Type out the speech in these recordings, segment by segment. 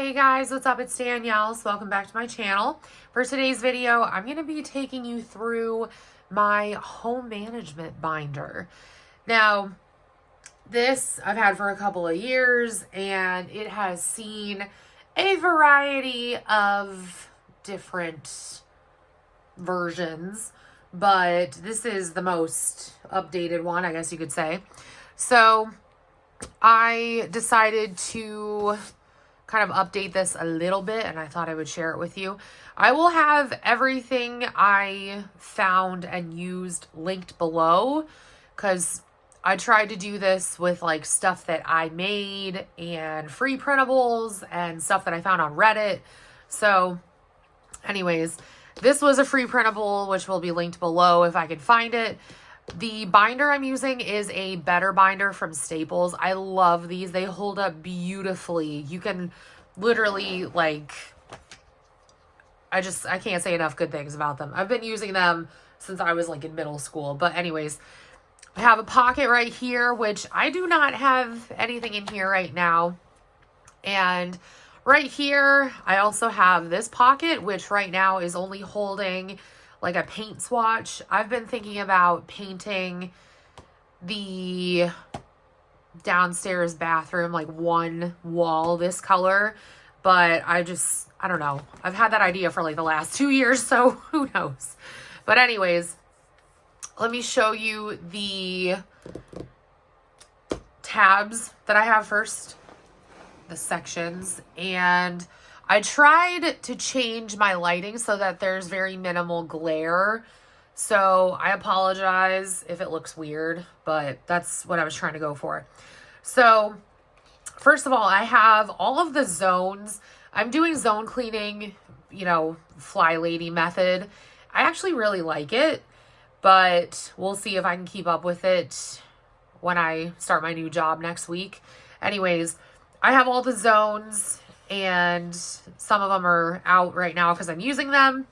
Hey guys, what's up? It's Danielle. So welcome back to my channel. For today's video, I'm going to be taking you through my home management binder. Now, this I've had for a couple of years and it has seen a variety of different versions, but this is the most updated one, I guess you could say. So I decided to kind of update this a little bit, and I thought I would share it with you. I will have everything I found and used linked below, because I tried to do this with like stuff that I made and free printables and stuff that I found on Reddit. So anyways, this was a free printable, which will be linked below if I can find it. The binder I'm using is a Better binder from Staples. I love these. They hold up beautifully. You can literally, like, I can't say enough good things about them. I've been using them since I was like in middle school. But anyways, I have a pocket right here, which I do not have anything in here right now. And right here, I also have this pocket, which right now is only holding like a paint swatch. I've been thinking about painting the downstairs bathroom, like one wall this color, but I don't know. I've had that idea for like the last 2 years, so who knows? But anyways, let me show you the tabs that I have first, the sections, and I tried to change my lighting so that there's very minimal glare. So I apologize if it looks weird, but that's what I was trying to go for. So first of all, I have all of the zones. I'm doing zone cleaning, you know, fly lady method. I actually really like it, but we'll see if I can keep up with it when I start my new job next week. Anyways, I have all the zones, and some of them are out right now because I'm using them.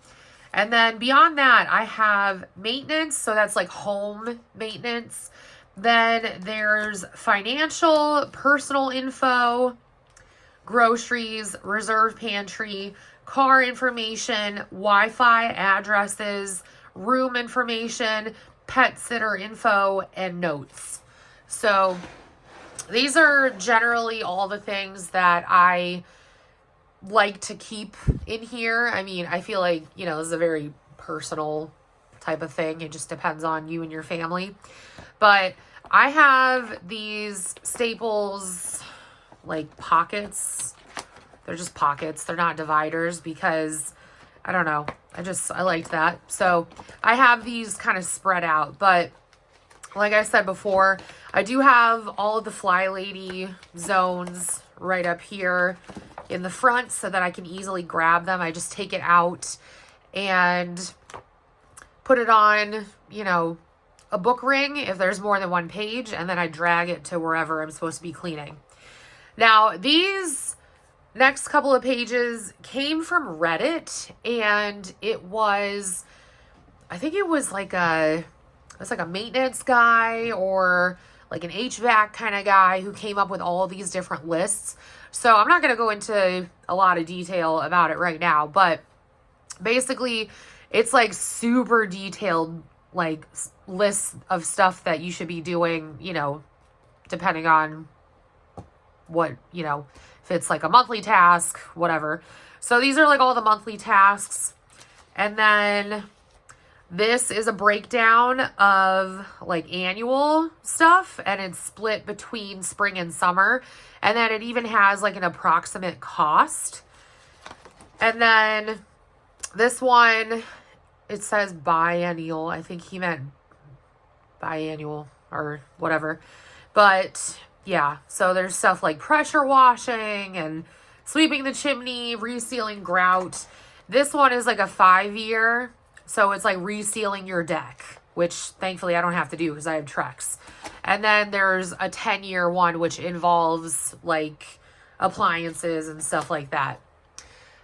And then beyond that, I have maintenance. So that's like home maintenance. Then there's financial, personal info, groceries, reserve pantry, car information, Wi-Fi addresses, room information, pet sitter info, and notes. So these are generally all the things that I like to keep in here. I mean, I feel like, you know, this is a very personal type of thing. It just depends on you and your family. But I have these Staples like pockets. They're just pockets. They're not dividers because I don't know. I liked that. So I have these kind of spread out, but like I said before, I do have all of the Fly Lady zones right up here in the front so that I can easily grab them. I just take it out and put it on, you know, a book ring if there's more than one page, and then I drag it to wherever I'm supposed to be cleaning. Now, these next couple of pages came from Reddit, and it was, I think it was like a maintenance guy or like an HVAC kind of guy who came up with all of these different lists. So I'm not going to go into a lot of detail about it right now, but basically it's like super detailed, like lists of stuff that you should be doing, you know, depending on what, you know, if it's like a monthly task, whatever. So these are like all the monthly tasks. And then this is a breakdown of like annual stuff, and it's split between spring and summer. And then it even has like an approximate cost. And then this one, it says biennial. I think he meant biannual or whatever. But yeah, so there's stuff like pressure washing and sweeping the chimney, resealing grout. This one is like a 5-year. So it's like resealing your deck, which thankfully I don't have to do because I have Trex. And then there's a 10-year one, which involves like appliances and stuff like that.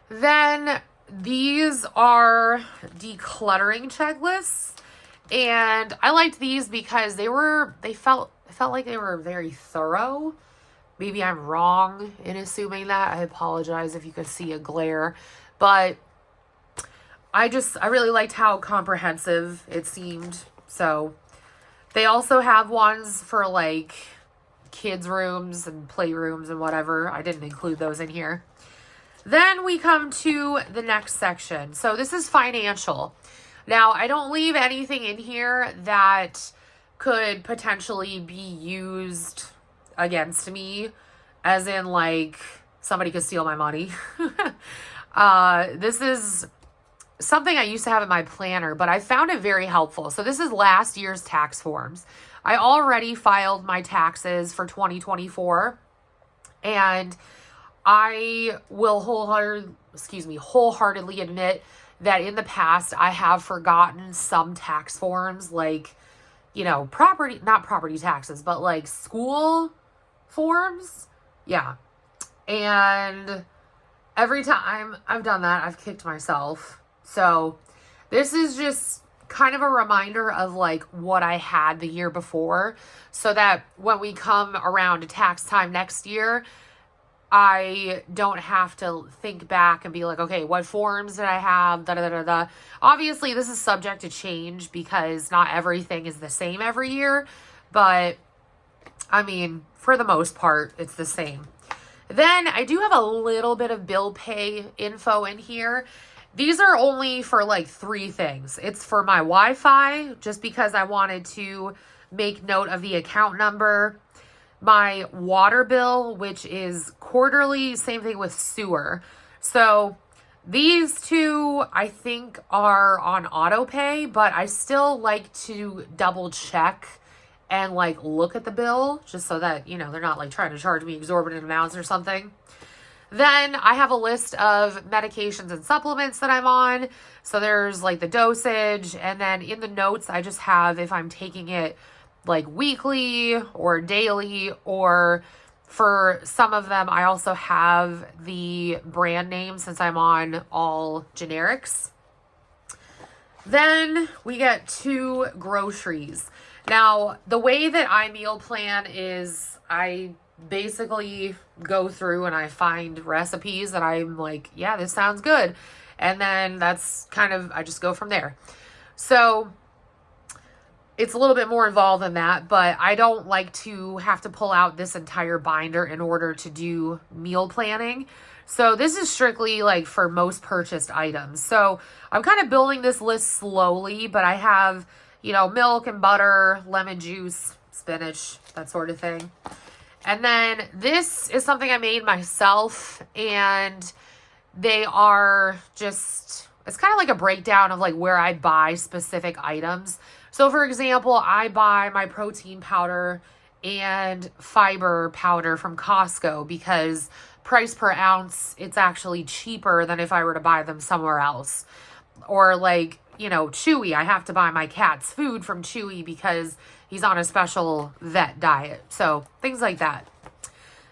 Then these are decluttering checklists. And I liked these because they felt like they were very thorough. Maybe I'm wrong in assuming that. I apologize if you could see a glare. But I really liked how comprehensive it seemed. So they also have ones for like kids' rooms and playrooms and whatever. I didn't include those in here. Then we come to the next section. So this is financial. Now, I don't leave anything in here that could potentially be used against me, as in like somebody could steal my money. This is something I used to have in my planner, but I found it very helpful. So this is last year's tax forms. I already filed my taxes for 2024, and I will wholeheartedly admit that in the past I have forgotten some tax forms, like, you know, not property taxes, but like school forms. Yeah. And every time I've done that, I've kicked myself. So this is just kind of a reminder of like what I had the year before, so that when we come around to tax time next year, I don't have to think back and be like, okay, what forms did I have? Da, da, da, da. Obviously, this is subject to change because not everything is the same every year. But, I mean, for the most part, it's the same. Then I do have a little bit of bill pay info in here. These are only for like 3 things. It's for my Wi-Fi, just because I wanted to make note of the account number. My water bill, which is quarterly, same thing with sewer. So these 2, I think, are on auto pay, but I still like to double check and like look at the bill just so that, you know, they're not like trying to charge me exorbitant amounts or something. Then I have a list of medications and supplements that I'm on. So there's like the dosage, and then in the notes, I just have if I'm taking it like weekly or daily, or for some of them, I also have the brand name since I'm on all generics. Then we get to groceries. Now, the way that I meal plan is I basically go through and I find recipes that I'm like, yeah, this sounds good. And then that's kind of, I just go from there. So it's a little bit more involved than that, but I don't like to have to pull out this entire binder in order to do meal planning. So this is strictly like for most purchased items. So I'm kind of building this list slowly, but I have, you know, milk and butter, lemon juice, spinach, that sort of thing. And then this is something I made myself, and they are just, it's kind of like a breakdown of like where I buy specific items. So for example, I buy my protein powder and fiber powder from Costco because price per ounce, it's actually cheaper than if I were to buy them somewhere else. Or like, you know, Chewy, I have to buy my cat's food from Chewy because he's on a special vet diet. So things like that.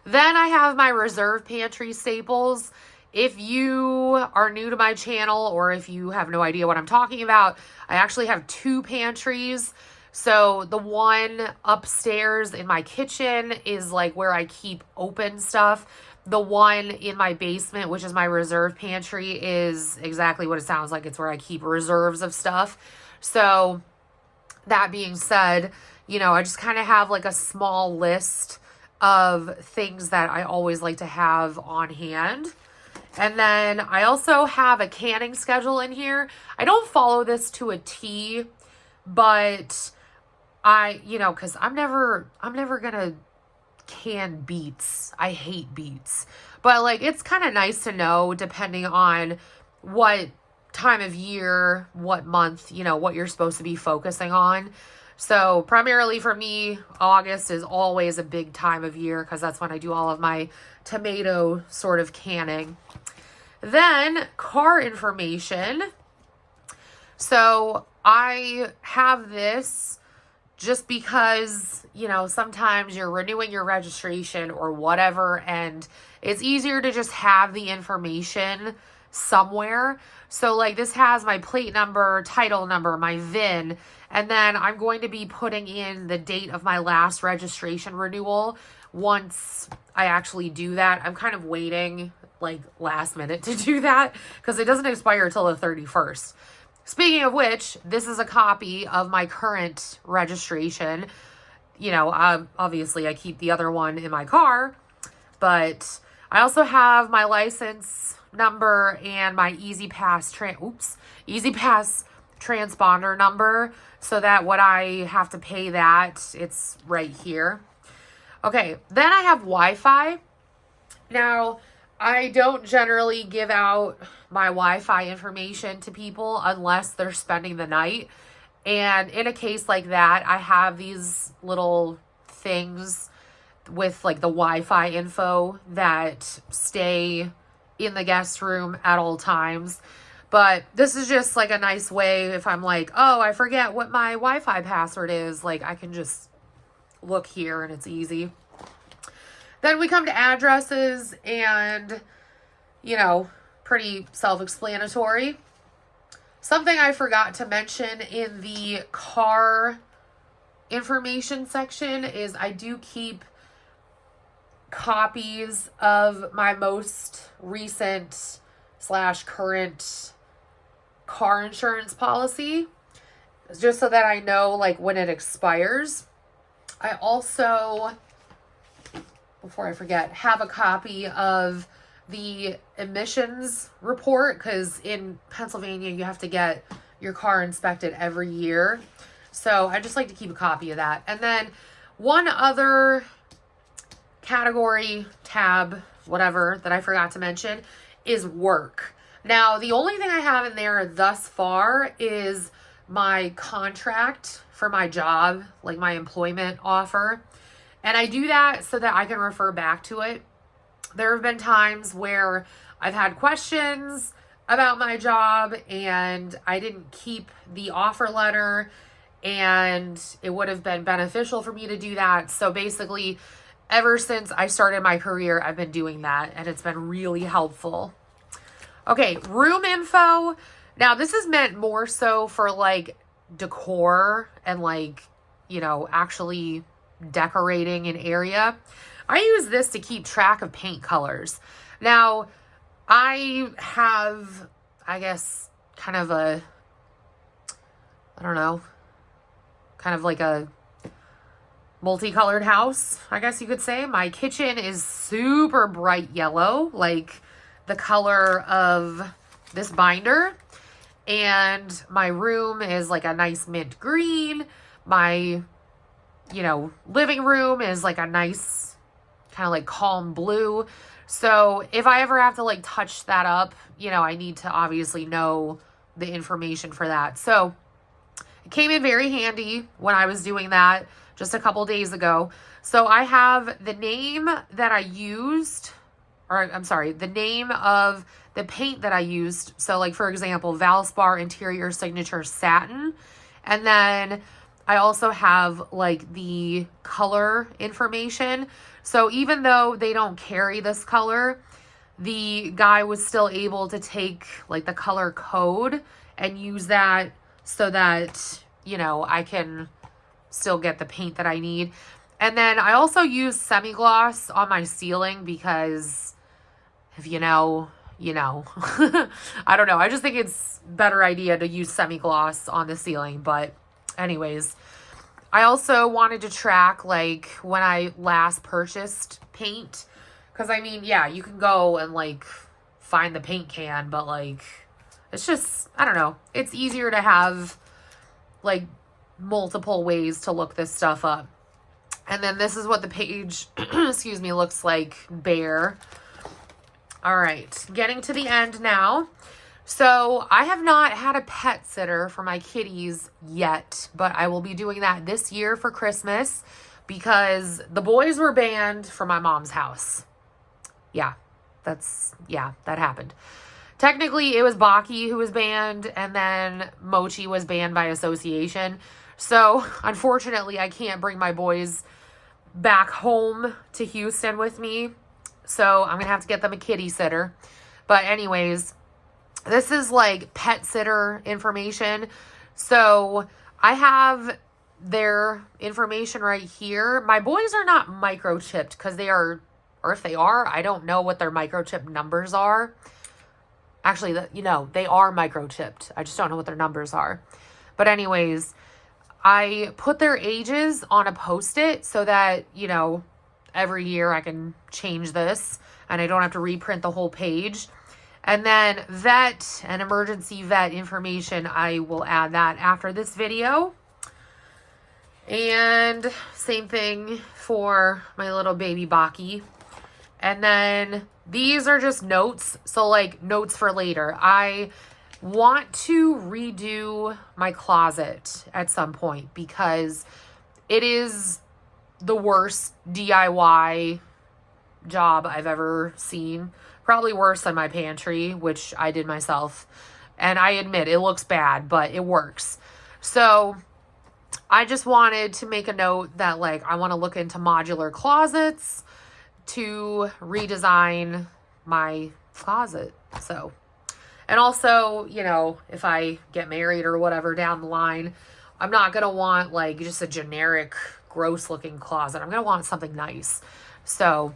Then I have my reserve pantry staples. If you are new to my channel, or if you have no idea what I'm talking about, I actually have 2 pantries. So the one upstairs in my kitchen is like where I keep open stuff. The one in my basement, which is my reserve pantry, is exactly what it sounds like. It's where I keep reserves of stuff. So that being said, you know, I just kind of have like a small list of things that I always like to have on hand. And then I also have a canning schedule in here. I don't follow this to a T, but you know, cause I'm never gonna can beets. I hate beets, but like, it's kind of nice to know depending on what time of year, what month, you know, what you're supposed to be focusing on. So primarily for me, August is always a big time of year because that's when I do all of my tomato sort of canning. Then car information. So I have this just because, you know, sometimes you're renewing your registration or whatever, and it's easier to just have the information somewhere. So like this has my plate number, title number, my VIN, and then I'm going to be putting in the date of my last registration renewal, once I actually do that. I'm kind of waiting like last minute to do that because it doesn't expire until the 31st. Speaking of which, this is a copy of my current registration. You know, obviously I keep the other one in my car, but I also have my license number and my Easy Pass transponder number, so that when I have to pay that, it's right here. Okay, then I have Wi-Fi. Now, I don't generally give out my Wi-Fi information to people unless they're spending the night. And in a case like that, I have these little things with like the Wi-Fi info that stay in the guest room at all times. But this is just like a nice way if I'm like, oh, I forget what my Wi-Fi password is. Like I can just look here and it's easy. Then we come to addresses and, you know, pretty self-explanatory. Something I forgot to mention in the car information section is I do keep copies of my most recent / current car insurance policy, just so that I know like when it expires. I also, before I forget, have a copy of the emissions report, because in Pennsylvania you have to get your car inspected every year. So I just like to keep a copy of that. And then one other category, tab, whatever, that I forgot to mention is work. Now, the only thing I have in there thus far is my contract for my job, like my employment offer. And I do that so that I can refer back to it. There have been times where I've had questions about my job and I didn't keep the offer letter, and it would have been beneficial for me to do that. So basically, ever since I started my career, I've been doing that, and it's been really helpful. Okay, room info. Now, this is meant more so for like decor and like, you know, actually decorating an area. I use this to keep track of paint colors. Now, I have, I guess, kind of a, I don't know, kind of like a multicolored house, I guess you could say. My kitchen is super bright yellow, like the color of this binder. And my room is like a nice mint green. My, you know, living room is like a nice kind of like calm blue. So if I ever have to like touch that up, you know, I need to obviously know the information for that. So it came in very handy when I was doing that just a couple days ago. So I have the name that I used, or I'm sorry, the name of the paint that I used. So like, for example, Valspar Interior Signature Satin. And then I also have like the color information. So even though they don't carry this color, the guy was still able to take like the color code and use that so that, you know, I can still get the paint that I need. And then I also use semi-gloss on my ceiling because if you know, you know. I don't know. I just think it's a better idea to use semi-gloss on the ceiling. But anyways, I also wanted to track like when I last purchased paint. Because I mean, yeah, you can go and like find the paint can, but like it's just, I don't know. It's easier to have like multiple ways to look this stuff up. And then this is what the page, excuse me, looks like bare. All right, getting to the end now. So I have not had a pet sitter for my kitties yet, but I will be doing that this year for Christmas because the boys were banned from my mom's house. Yeah, that happened. Technically, it was Baki who was banned, and then Mochi was banned by association. So, unfortunately, I can't bring my boys back home to Houston with me. So, I'm going to have to get them a kitty sitter. But anyways, this is like pet sitter information. So, I have their information right here. My boys are not microchipped because they are, or if they are, I don't know what their microchip numbers are. Actually, they are microchipped. I just don't know what their numbers are. But anyways, I put their ages on a Post-it so that, every year I can change this and I don't have to reprint the whole page. And then vet and emergency vet information, I will add that after this video. And same thing for my little baby Baki. And then these are just notes. So like notes for later. I want to redo my closet at some point because it is the worst DIY job I've ever seen. Probably worse than my pantry, which I did myself. And I admit it looks bad, but it works. So I just wanted to make a note that like I want to look into modular closets to redesign my closet. So, and also, if I get married or whatever down the line, I'm not going to want like just a generic gross looking closet. I'm going to want something nice. So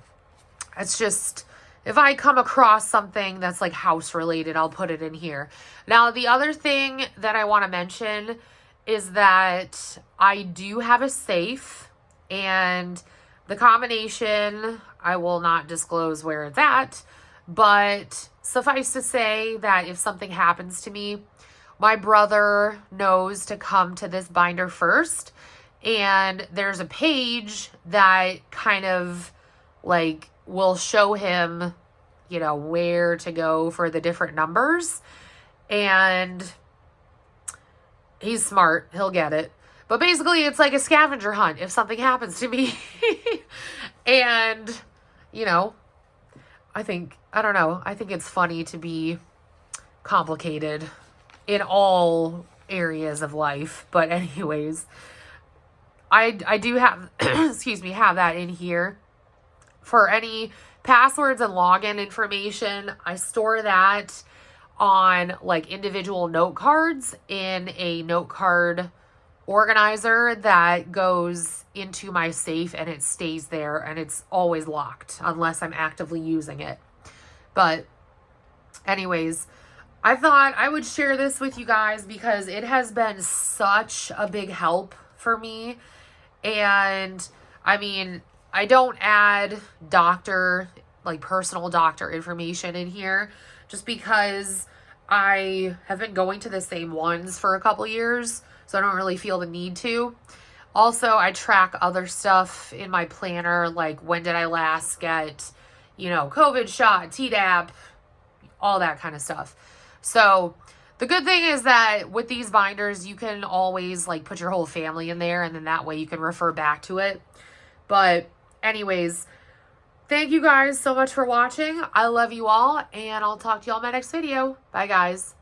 it's just, if I come across something that's like house related, I'll put it in here. Now, the other thing that I want to mention is that I do have a safe, and the combination, I will not disclose where it's at, but suffice to say that if something happens to me, my brother knows to come to this binder first, and there's a page that kind of like will show him, where to go for the different numbers. And he's smart. He'll get it. But basically, it's like a scavenger hunt if something happens to me. And, I think it's funny to be complicated in all areas of life. But anyways, I do have, have that in here. For any passwords and login information, I store that on like individual note cards in a note card organizer that goes into my safe, and it stays there, and it's always locked unless I'm actively using it. But anyways, I thought I would share this with you guys because it has been such a big help for me. And I mean, I don't add personal doctor information in here just because I have been going to the same ones for a couple years, so I don't really feel the need to. Also, I track other stuff in my planner, like when did I last get, COVID shot, Tdap, all that kind of stuff. So the good thing is that with these binders, you can always like put your whole family in there, and then that way you can refer back to it. But anyways, thank you guys so much for watching. I love you all, and I'll talk to you all in my next video. Bye, guys.